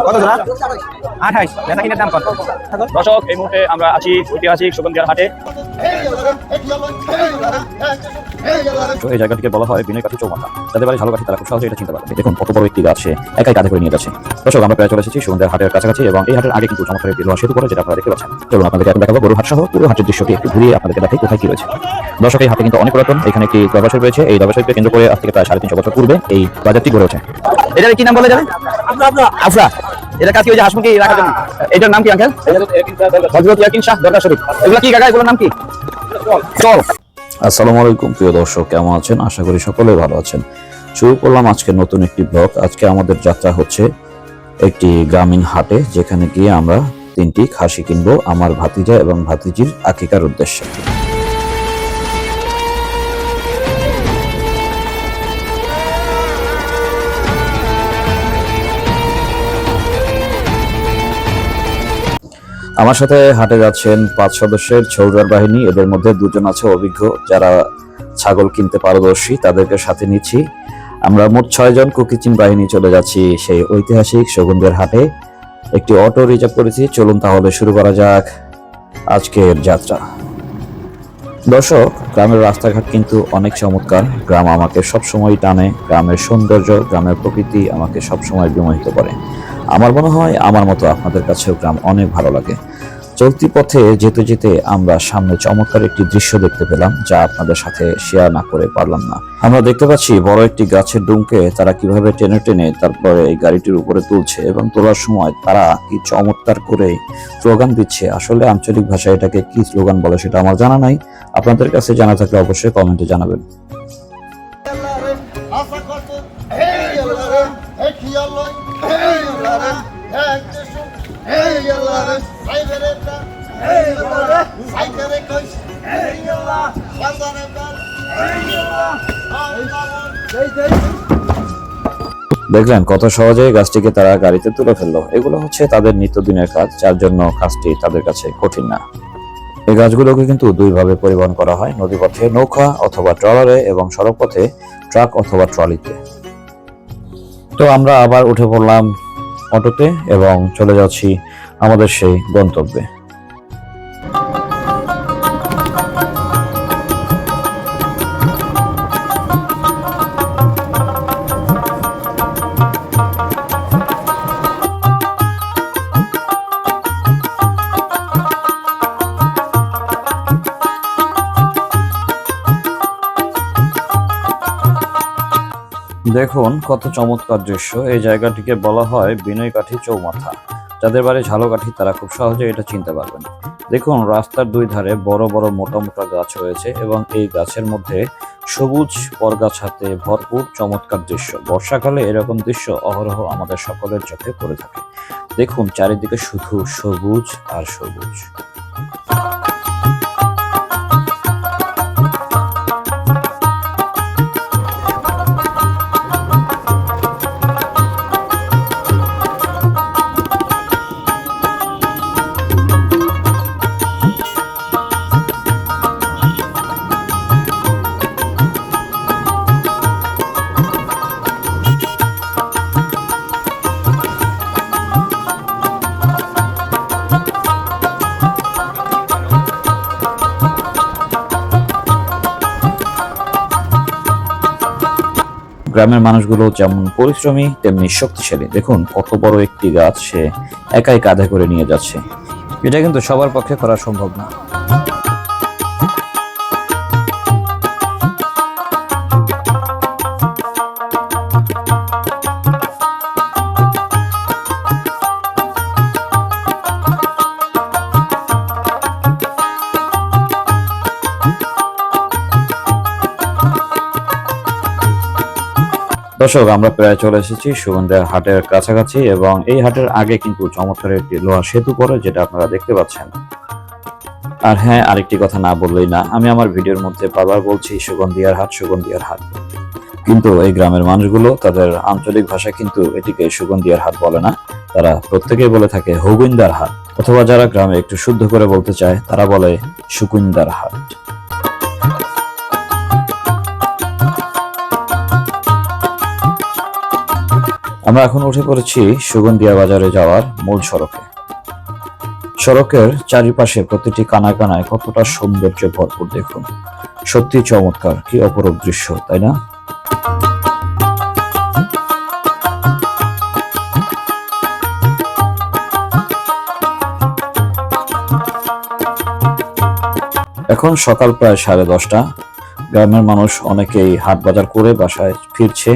কত জোড়া? 28। বেচা কিনার দাম কত? দর্শক, এই মুহূর্তে আমরা আছি ঐতিহাসিক সুগন্ধিয়ার হাটে। তো এই জায়গাটিকে বলা হয় বিনয় কাঠি চৌমাথা। যাদের বাড়ি ঝালকাঠি তারা খুব সহজে এটা চিনতে পারবে। দেখুন কত বড় একটি গাছ সে একাই কাঁধে করে নিয়ে যাচ্ছে। দর্শক, আমরা প্রায় চলে এসেছি সুগন্ধিয়ার হাটের কাছাকাছি এবং এই হাটের আগে কিন্তু চমৎকার একটি লোহা সেতু করে, যেটা আপনারা দেখতে পাচ্ছেন। চলুন আপনাদেরকে এখন দেখাবো গরুর হাট সহ পুরো হাটের দৃশ্যটি একটু ঘুরিয়ে আপনাদেরকে দেখাই কোথায় কি রয়েছে। দর্শক, এই হাটে কিন্তু অনেক পুরাতন। এখানে একটি ব্যবসায়ী রয়েছে। এই ব্যবসায়ীকে কেন্দ্র করে আজ থেকে প্রায় 350 বছর পূর্বে এই বাজারটি গড়ে ওঠে। এটার কি নাম বলে যাবে? আফরা। এটা কাজ কি ওই যে হাঁসমুখী রাখার জন্য? এটার নাম কি আঙ্কেল? হযরত ইয়াকিন শাহ দরগা শরীফ। এগুলো কি কাকা? এগুলোর নাম কি? চল। আসসালামু আলাইকুম প্রিয় দর্শক, কেমন আছেন? আশা করি সকলে ভালো আছেন। শুরু করলাম আজকে নতুন একটি ব্লগ। আজকে আমাদের যাত্রা হচ্ছে একটি গ্রামীণ হাটে, যেখানে গিয়ে আমরা 3টি খাসি কিনবো আমার ভাতিজা এবং ভাতিজির আকিকার উদ্দেশ্যে। আমার সাথে হাটে যাচ্ছেন 5 সদস্যের ছৌরার বাহিনী। এদের মধ্যে 2 জন আছে অভিজ্ঞ, যারা ছাগল কিনতে পারদর্শী, তাদেরকে সাথে নিচ্ছি। আমরা মোট 6 জন কুকিচিন বাহিনী চলে যাচ্ছি সেই ঐতিহাসিক সুগন্ধিয়ার হাটে। একটি অটো রিজার্ভ করেছি। চলুন তাহলে শুরু করা যাক আজকের যাত্রা। দর্শক, গ্রামের রাস্তাঘাট কিন্তু অনেক চমৎকার। গ্রাম আমাকে সবসময় টানে। গ্রামের সৌন্দর্য, গ্রামের প্রকৃতি আমাকে সবসময় বিমোহিত করে। আমার মনে হয় আমার মতো আপনাদের কাছেও গ্রাম অনেক ভালো লাগে। চলতি পথে যেতে যেতে আমরা সামনে চমৎকার একটি দৃশ্য দেখতে পেলাম, যা আপনাদের সাথে শেয়ার না করে পারলাম না। আমরা দেখতে পাচ্ছি বড় একটি গাছের ডুমকে তারা কিভাবে টেনে টেনে তারপরে এই গাড়িটির উপরে তুলছে, এবং তোলার সময় তারা কি চমৎকার করে স্লোগান দিচ্ছে। আসলে আঞ্চলিক ভাষায় এটাকে কি স্লোগান বলে সেটা আমার জানা নাই। আপনাদের কাছে জানা থাকলে অবশ্যই কমেন্টে জানাবেন। দেখলেন কত সহজে গাছটিকে তারা গাড়িতে তুলে ফেললো। এগুলো হচ্ছে তাদের নিত্যদিনের কাজ, যার জন্য কাজটি তাদের কাছে কঠিন না। এই গাছগুলোকে কিন্তু 2 ভাবে পরিবহন করা হয়, নদীপথে নৌকা অথবা ট্রলারে এবং সড়ক পথে ট্রাক অথবা ট্রলিতে। তো আমরা আবার উঠে পড়লাম অটোতে এবং চলে যাচ্ছি আমাদের সেই গন্তব্যে। দেখুন কত চমৎকার দৃশ্য। এই জায়গাটিকে বলা হয় বিনয় কাঠি চৌমাথা। যাদের বাড়ি ঝালকাঠি তারা খুব সহজে এটা চিনতে পারবেন। দেখুন রাস্তার 2 ধারে বড় বড় মোটা মোটা গাছ রয়েছে এবং এই গাছের মধ্যে সবুজ পরগাছাতে ভরপুর চমৎকার দৃশ্য। বর্ষাকালে এরকম দৃশ্য অহরহ আমাদের সকলের চোখে পড়ে থাকে। দেখুন চারিদিকে শুধু সবুজ আর সবুজ। গ্রামের মানুষগুলো যেমন পরিশ্রমী তেমনি শক্তিশালী। দেখুন কত বড় একটি গাছ সে একাই কাঁধে করে নিয়ে যাচ্ছে। এটা কিন্তু সবার পক্ষে করা সম্ভব না। দর্শক, আমরা প্রায় চলে এসেছি সুগন্ধিয়ার হাটের কাছাকাছি এবং এই হাটের আগে কিন্তু চমৎকার একটি লোহা সেতু পড়ে, যেটা আপনারা দেখতে পাচ্ছেন। আর হ্যাঁ, আরেকটি কথা না বললেই না, আমি আমার ভিডিওর মধ্যে বারবার বলছি সুগন্ধিয়ার হাট, সুগন্ধিয়ার হাট, কিন্তু এই গ্রামের মানুষগুলো তাদের আঞ্চলিক ভাষা কিন্তু এটিকে সুগন্ধিয়ার হাট বলে না। তারা প্রত্যেকেই বলে থাকে হুগুইন্দার হাট, অথবা যারা গ্রামে একটু শুদ্ধ করে বলতে চায় তারা বলে সুকুইন্দার হাট। আমরা এখন উঠে পড়েছি সুগন্ধিয়া বাজারে যাওয়ার মূল সড়কে। সড়কের চারিপাশে প্রতিটি কানায় কানায় কতটা সৌন্দর্যে ভরপুর দেখুন, সত্যি চমৎকার, কি অপরূপ দৃশ্য, তাই না? এখন সকাল প্রায় 10:30। গ্রামের মানুষ অনেকেই হাট বাজার করে বাসায় ফিরছে।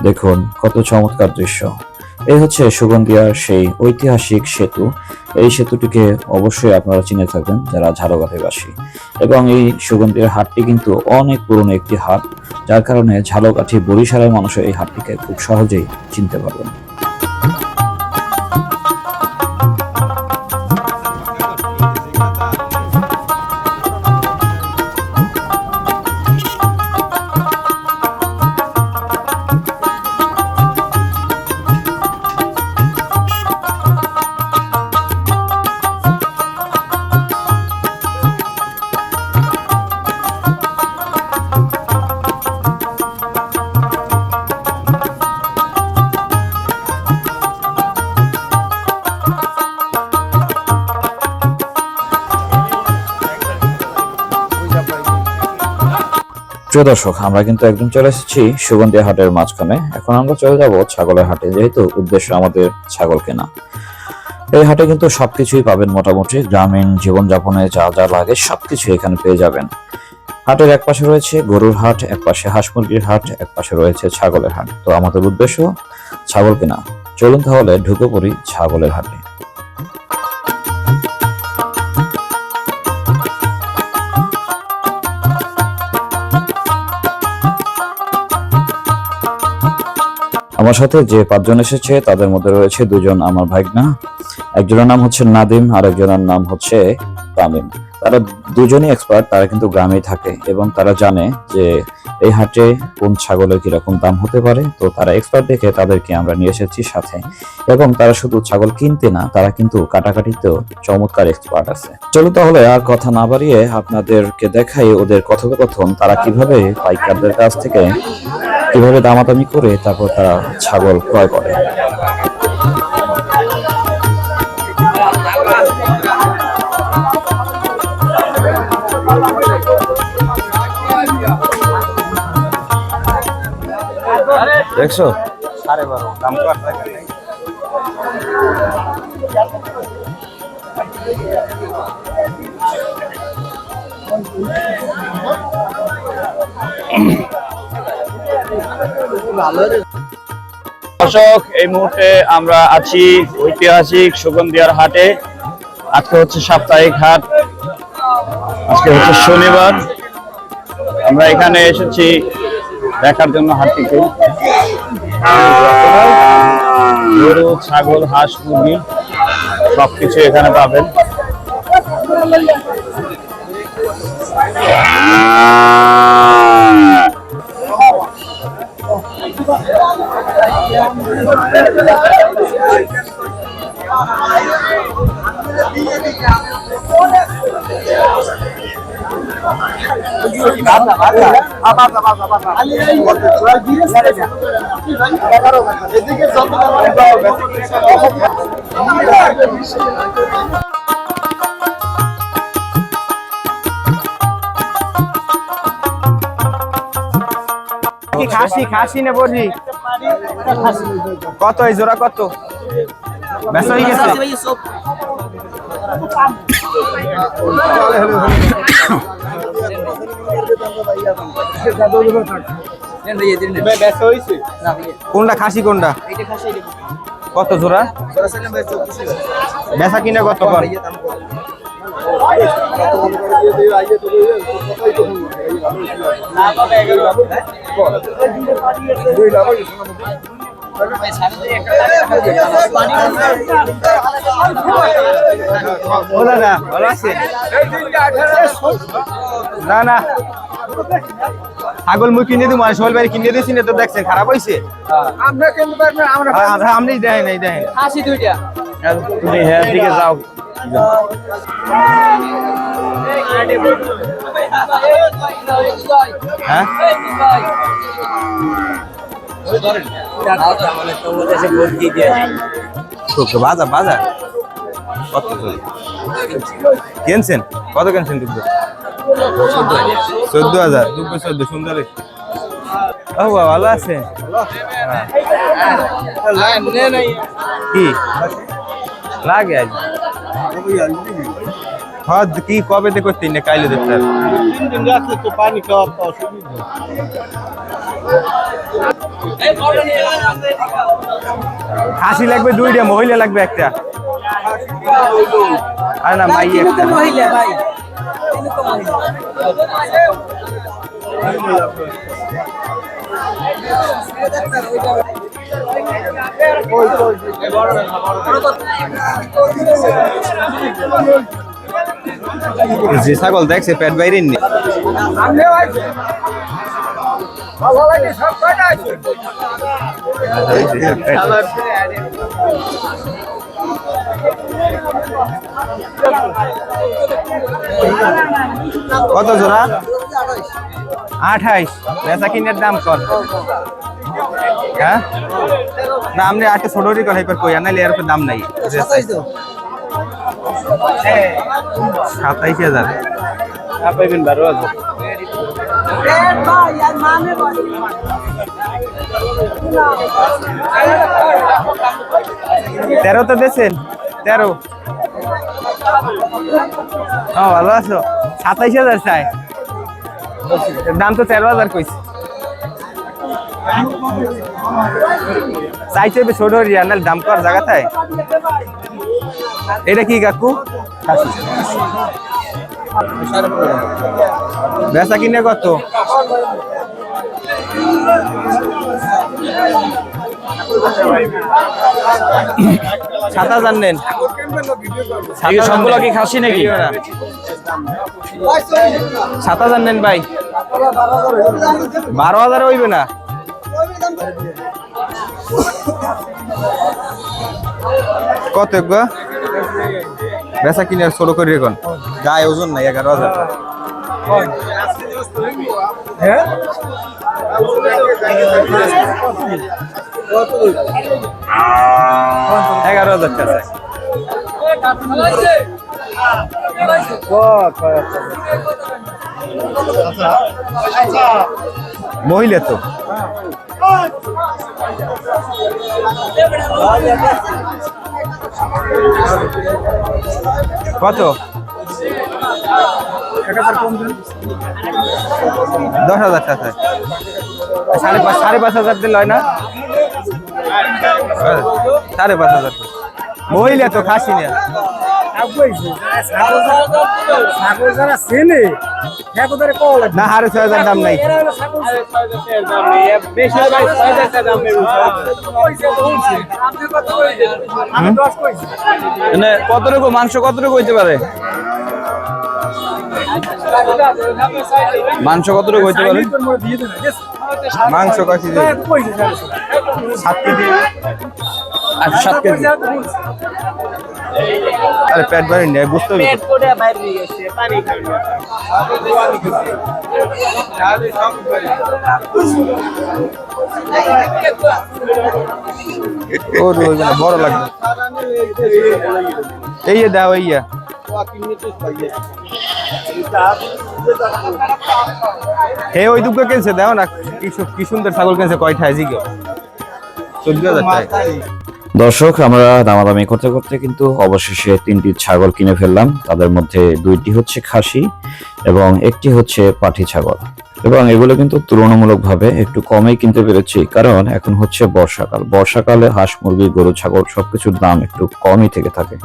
দেখুন কত চমৎকার দৃশ্য। এই হচ্ছে সুগন্ধিয়ার সেই ঐতিহাসিক সেতু। এই সেতুটিকে অবশ্যই আপনারা চিনে থাকবেন যারা ঝালকাঠিবাসী। এবং এই সুগন্ধিয়ার হাটটি কিন্তু অনেক পুরনো একটি হাট, যার কারণে ঝালকাঠি বরিশালের মানুষ এই হাটটিকে খুব সহজেই চিনতে পারবেন। প্রিয় দর্শক, আমরা কিন্তু একদম চলে এসেছি সুগন্ধিয়া হাটের মাঝখানে। এখন আমরা চলে যাব ছাগলের হাটে, যেহেতু উদ্দেশ্য আমাদের ছাগল কেনা। এই হাটে কিন্তু সবকিছুই পাবেন, মোটামুটি গ্রামীণ জীবনযাপনে যা যা লাগে সবকিছু এখানে পেয়ে যাবেন। হাটের এক পাশে রয়েছে গরুর হাট, এক পাশে হাঁস মুরগির হাট, এক পাশে রয়েছে ছাগলের হাট। তো আমাদের উদ্দেশ্য ছাগল কেনা। চলুন তাহলে ঢুকে পড়ি ছাগলের হাটে। আমার সাথে যে 5 জন এসেছে তাদের মধ্যে রয়েছে 2 জন আমার ভাইগনা। একজনের নাম হচ্ছে নাদিম আর একজনের নাম হচ্ছে তামিম। তারা দুজনই এক্সপার্ট, তারা কিন্তু গ্রামেই থাকে এবং তারা জানে যে এই হাটে কোন ছাগলের কিরকম দাম হতে পারে। তো তারা এক্সপার্ট দেখে তাদেরকে আমরা নিয়ে এসেছি সাথে। এবং তারা শুধু ছাগল কিনতে না, তারা কিন্তু কাটাকাটিতেও চমৎকার এক্সপার্ট আছে। চলো তাহলে আর কথা না বাড়িয়ে আপনাদেরকে দেখাই ওদের কথোপকথন, তারা কিভাবে পাইকারদের কাছ থেকে কিভাবে দামাদামি করে তারপর তারা ছাগল ক্রয় করে। দেখছো দাম দর্শক, এই মুহূর্তে আমরা আছি ঐতিহাসিক সুগন্ধিয়ার হাটে। আজকে হচ্ছে সাপ্তাহিক হাট, আজকে হচ্ছে শনিবার। আমরা এখানে এসেছি দেখার জন্য হাটটিকে। গরু, ছাগল, হাঁস, মুরগি সবকিছু এখানে পাবেন। খাসি খাসি না বলি কত এই জোড়া কত বেচা হয়ে গেছে কোনটা খাসি কোনটা কত জোড়া বেচা কিনা কত কর না না ছাগল মুই কিনে দিব সোহেল ভাই কিনে দিয়েছি না তো দেখছেন খারাপ হয়েছে আপনি দেখেন এই দেখেন খাসি দুইটা তুমি হ্যাঁ দিকে যাও হ্যাঁ বাজা বাজা কত কিনছেন? কত কিনছেন দুধ? 14,000 দুধ 14 সুন্দর। ও বাবা ভালো আছে কি লাগে আজ হদ কি কবে থেকে করতে না কাইলে দেখতে পানি খাওয়ার অসুবিধা খাসি লাগবে 2টা, মহিলা লাগবে একটা। আর না মাই একটা মহিলা ভাই যে ছাগল দেখছে পেট বাইরে নি কত জোড়া? 28। বেচা কিনের দাম কর। হ্যাঁ না আমরা আটে ছোটরি কর হাইপার কই আনাইলে এর দাম নাই। 27,000 পাইবেন 12,000। তেরো তো দিয়েছেন 13। ভালো আছো? 27,000 চাই, দাম তো 13,000 কইছে। চাইছে ছোট রিয়ানাল দাম কর জায়গাটায়। এটা কি কাকু? বেচা কিনে কত? 7,000 নেন। সবগুলো কি খাসি নাকি? 7,000 নেন ভাই। 12,000 হইবে না। কত গো বেচা কিনে ছোট করে রেখন গায়ে ওজন নাই 11,000। হ্যাঁ 11,000 টাকা মহিলা তো কত? 10,000 টাকা। 5,500 দিল হয় না? 5,500 মহিলা তো খাসি না। না 6,500 দাম নাই। কতটুকু মাংস কতটুকু হইতে পারে? মাংস কতটুকু হইতে পারে? মাংস কত কেজি? 7 কেজি। 7 কেজি। আরে পেট ভরে নেই বুঝতে হবে। বড় লাগবে এই দাও ইয়া হে ওই দুটো কেনছে দাও না কি সুন্দর ছাগল কেনছে কয়টা জিগো 14,000 টাকা। দর্শক আমরা দামাদামি করতে করতে কিন্তু অবশেষে 3টি ছাগল কিনে ফেললাম। তাদের মধ্যে 2টি হচ্ছে খাসি এবং একটি হচ্ছে পাঠি ছাগল, এবং এগুলো কিন্তু তুলনামূলকভাবে একটু কমেই কিনতে পেরেছি, কারণ এখন হচ্ছে বর্ষাকাল। বর্ষাকালে হাঁস মুরগি গরু ছাগল সবকিছুর দাম একটু কমই থেকে থাকে।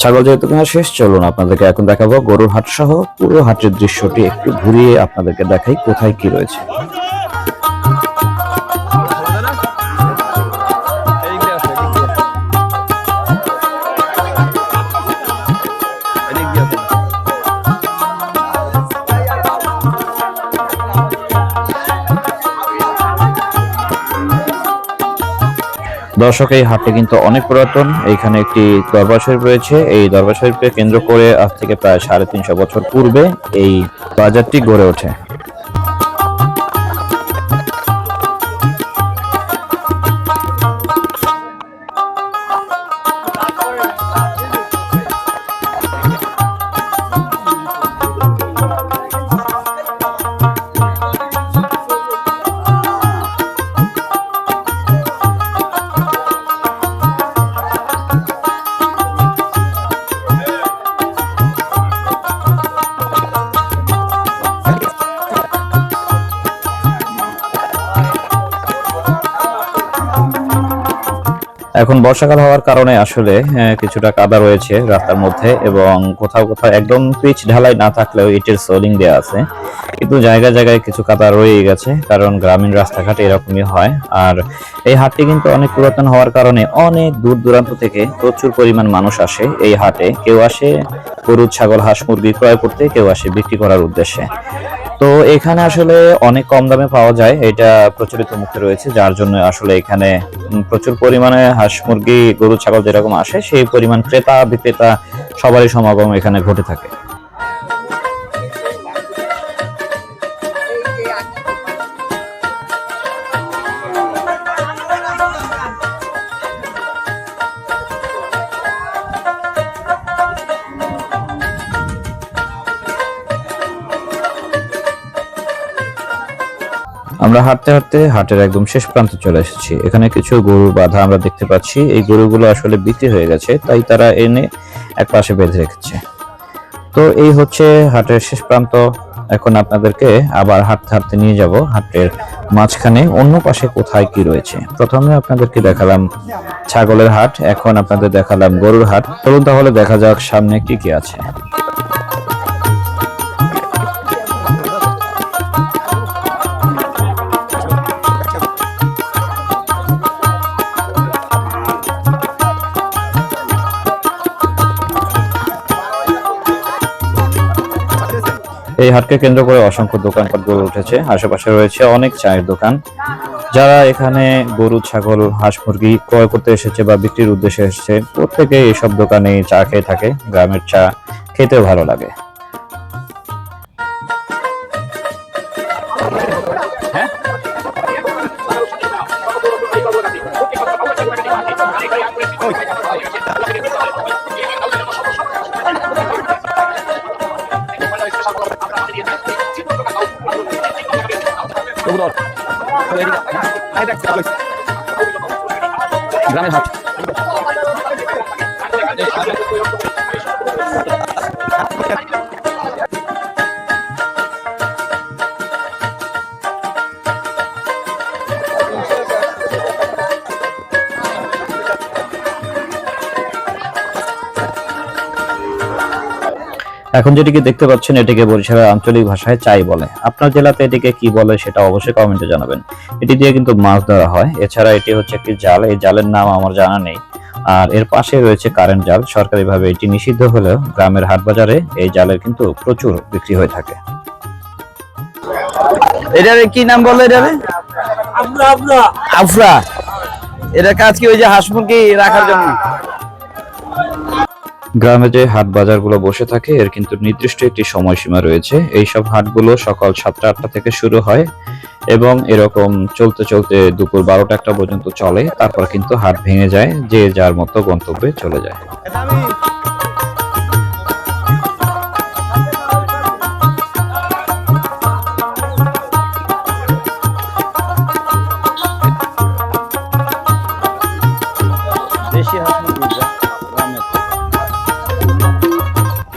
ছাগল যেহেতু কেনা শেষ, চলুন আপনাদেরকে এখন দেখাবো গরুর হাট সহ পুরো হাটের দৃশ্যটি একটু ঘুরিয়ে আপনাদেরকে দেখাই কোথায় কি রয়েছে। দর্শক এই হাটটি কিন্তু অনেক পুরাতন। এইখানে একটি দরবার শরীফ রয়েছে। এই দরবার শরীফকে কেন্দ্র করে আজ থেকে প্রায় 350 বছর পূর্বে এই বাজারটি গড়ে ওঠে। এখন বর্ষাকাল হওয়ার কারণে আসলে কিছুটা কাদা রয়েছে রাস্তার মধ্যে, এবং কোথাও কোথাও একদম পিচ ঢালাই না থাকলেও ইটের সোলিং দেওয়া আছে, কিন্তু জায়গায় জায়গায় কিছু কাদা রয়ে গেছে, কারণ গ্রামীণ রাস্তাঘাটে এরকমই হয়। আর এই হাটটি কিন্তু অনেক পুরাতন হওয়ার কারণে অনেক দূর দূরান্ত থেকে প্রচুর পরিমাণ মানুষ আসে এই হাটে। কেউ আসে গরু, ছাগল, হাঁস, মুরগি ক্রয় করতে, কেউ আসে বিক্রি করার উদ্দেশ্যে। তো এখানে আসলে অনেক কম দামে পাওয়া যায়, এটা প্রচলিত মুখে রয়েছে, যার জন্য আসলে এখানে প্রচুর পরিমাণে হাঁস, মুরগি, গরু, ছাগল যেরকম আসে সেই পরিমাণ ক্রেতা বিক্রেতা সবারই সমাগম এখানে ঘটে থাকে। আমরা হাঁটতে হাঁটতে হাটের একদম শেষ প্রান্তে চলে এসেছি। এখানে কিছু গরু বাঁধা আমরা দেখতে পাচ্ছি। এই গরুগুলো আসলে বিক্রি হয়ে গেছে, তাই তারা এনে এক পাশে বেঁধে রেখেছে। তো এই হচ্ছে হাটের শেষ প্রান্ত। এখন আপনাদেরকে আবার হাঁটতে হাঁটতে নিয়ে যাব হাটের মাঝখানে অন্য পাশে কোথায় কি রয়েছে। প্রথমে আপনাদেরকে দেখালাম ছাগলের হাট, এখন আপনাদের দেখালাম গরুর হাট। চলুন তাহলে দেখা যাক সামনে কি কি আছে। এই হাটকে কেন্দ্র করে অসংখ্য দোকানপাট গড়ে উঠেছে। আশেপাশে রয়েছে অনেক চায়ের দোকান। যারা এখানে গরু, ছাগল, হাঁস, মুরগি ক্রয় করতে এসেছে বা বিক্রির উদ্দেশ্যে এসেছে, প্রত্যেকে এইসব দোকানে চা খেয়ে থাকে। গ্রামের চা খেতেও ভালো লাগে। গ্রামের হাট। এখন যেটিকে দেখতে পাচ্ছেন এটিকে বরিশালের আঞ্চলিক ভাষায় চাই বলে। আপনার জেলাতে এটিকে কি বলে সেটা অবশ্যই কমেন্টে জানাবেন। এটি দিয়ে কিন্তু মাছ ধরা হয়। এছাড়া এটি হচ্ছে একটি জাল, এই জালের নাম আমার জানা নেই। আর এর পাশে রয়েছে কারেন্ট জাল। সরকারিভাবে এটি নিষিদ্ধ হলেও গ্রামের হাট বাজারে এই জালের কিন্তু প্রচুর বিক্রি হয়ে থাকে। এটার কি নাম বলে? এটারে আফরা। এটার কাজ কি? ওই যে হাঁস মুরগি রাখার জন্য। গ্রামে যে হাট বাজারগুলো বসে থাকে এর কিন্তু নির্দিষ্ট একটি সময়সীমা রয়েছে। এইসব হাটগুলো সকাল 7টা-8টা থেকে শুরু হয় এবং এরকম চলতে চলতে দুপুর 12টা-1টা পর্যন্ত চলে। তারপর কিন্তু হাট ভেঙে যায়, যে যার মতো গন্তব্যে চলে যায়।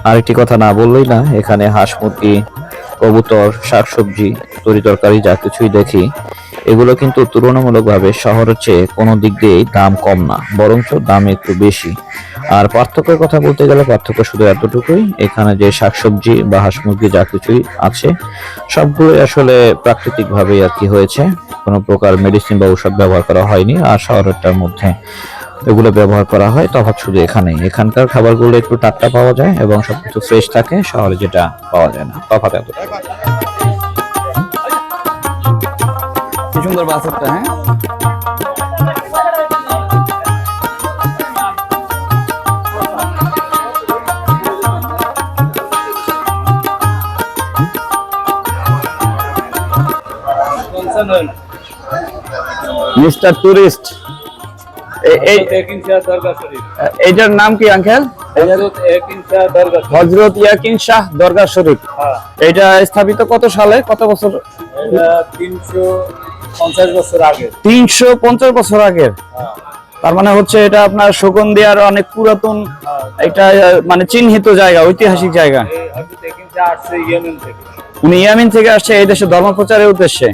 আরেকটি কথা না বললেই না, এখানে হাঁস, মুরগি, কবুতর, শাকসবজি, তরি তরকারি যা কিছুই দেখি এগুলো কিন্তু তুলনামূলকভাবে শহরের চেয়ে কোনো দিক দিয়েই দাম কম না, বরঞ্চ দাম একটু বেশি। আর পার্থক্যের কথা বলতে গেলে পার্থক্য শুধু এতটুকুই, এখানে যে শাকসবজি বা হাঁস মুরগি যা কিছুই আছে সবগুলোই আসলে প্রাকৃতিকভাবেই আর কি হয়েছে, কোনো প্রকার মেডিসিন বা ঔষধ ব্যবহার করা হয়নি। আর শহরেরটার মধ্যে এগুলো ব্যবহার করা হয়। তফাৎ শুধু এখানেই, এখানকার খাবারগুলো একটু টাটকা পাওয়া যায় এবং সবকিছু ফ্রেশ থাকে, শহরে যেটা পাওয়া যায় না। তফাৎ এত। কি সুন্দর বাছরটা। হ্যাঁ, মিস্টার টুরিস্ট। এইটার নাম কি আঙ্কেল? হযরত ইয়াকিন শাহ দরগা শরীফ। এটা স্থাপিত কত সালে, কত বছর? 350 বছর আগে। 350 বছর আগের। তার মানে হচ্ছে এটা আপনার সুগন্ধিয়ার অনেক পুরাতন একটা মানে চিহ্নিত জায়গা, ঐতিহাসিক জায়গা। উনি ইয়ামিন থেকে আসছে এই দেশে ধর্ম প্রচারের উদ্দেশ্যে,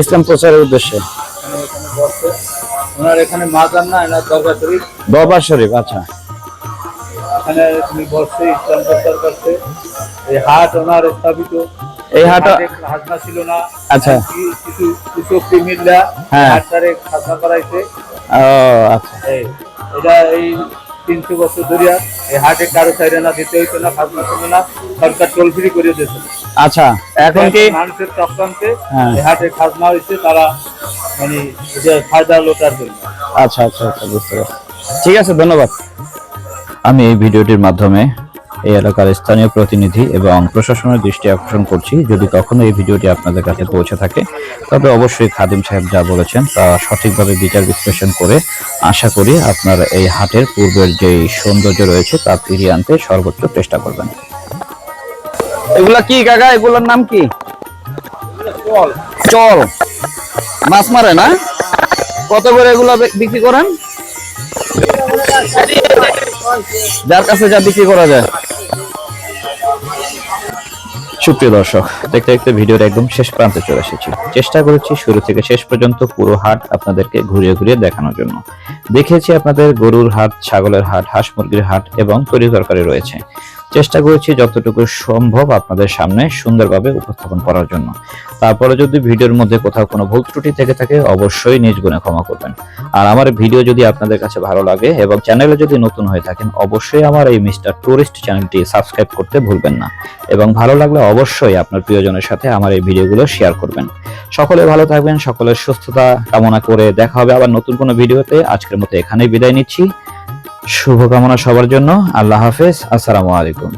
ইসলাম প্রচারের উদ্দেশ্যে। ওনার এখানে মাজার না এনার দরগা শরীফ, দরবার শরীফ। আচ্ছা এখানে তিনি বসছে ইসলাম প্রচার করছে। এই হাট ওনার স্থাপিত। এই হাটটা হাজনা ছিল না। আচ্ছা। কিছু কৃষককে মিললা হ্যাঁ। হাটটারে খাজনা করাইছে। ও আচ্ছা এটা এই 300 বছর ধরিয়া এই হাটে কারো চাইরে না, দিতে হইতো না, খাজনা ছিল না, সরকার টোল ফ্রি করে দিয়েছে। আচ্ছা এখন কি মানুষের চক্রান্তে হ্যাঁ। এই হাটে খাজনা হয়েছে, তারা মানে এটা ফায়দা লোটার জন্য। আচ্ছা আচ্ছা আচ্ছা বুঝতে পারছি। ঠিক আছে, ধন্যবাদ। আমি এই ভিডিওটির মাধ্যমে এই এলাকার স্থানীয় প্রতিনিধি এবং প্রশাসনের দৃষ্টি আকর্ষণ করছি, যদি কখনো এই ভিডিওটি আপনাদের কাছে পৌঁছে থাকে তবে অবশ্যই খাদিম সাহেব যা বলেছেন তা সঠিকভাবে বিচার বিশ্লেষণ করে আশা করি আপনার এই হাটের পূর্বের যে সৌন্দর্য রয়েছে তা ফিরিয়ে আনতে সর্বোচ্চ চেষ্টা করবেন। এগুলা কি কাকা, এগুলোর নাম কি? চল মাছ মারে না? কত করে এগুলা বিক্রি করেন? যার কাছে যা বিক্রি করা যায়। সুপ্রিয় দর্শক, দেখতে দেখতে ভিডিওর একদম শেষ প্রান্তে চলে এসেছি। চেষ্টা করেছি শুরু থেকে শেষ পর্যন্ত পুরো হাট আপনাদেরকে ঘুরিয়ে ঘুরিয়ে দেখানোর জন্য। দেখিয়েছি আপনাদের গরুর হাট, ছাগলের হাট, হাঁস মুরগির হাট এবং তরি তরকারি রয়েছে। চেষ্টা করেছি যতটুকু সম্ভব আপনাদের সামনে সুন্দরভাবে উপস্থাপন করার জন্য। তারপরে যদি ভিডিওর মধ্যে কোথাও কোনো ভুল ত্রুটি থেকে থাকে অবশ্যই নিজ গুণে ক্ষমা করবেন। আর আমার ভিডিও যদি আপনাদের কাছে ভালো লাগে এবং চ্যানেলে যদি নতুন হয়ে থাকেন অবশ্যই আমার এই মিস্টার টুরিস্ট চ্যানেলটি সাবস্ক্রাইব করতে ভুলবেন না, এবং ভালো লাগলে অবশ্যই আপনার প্রিয়জনের সাথে আমার এই ভিডিওগুলো শেয়ার করবেন। সকলে ভালো থাকবেন, সকলের সুস্থতা কামনা করে দেখা হবে আবার নতুন কোনো ভিডিওতে। আজকের মতো এখানেই বিদায় নিচ্ছি। শুভকামনা সবার জন্য। আল্লাহ হাফেজ। আসসালামু আলাইকুম।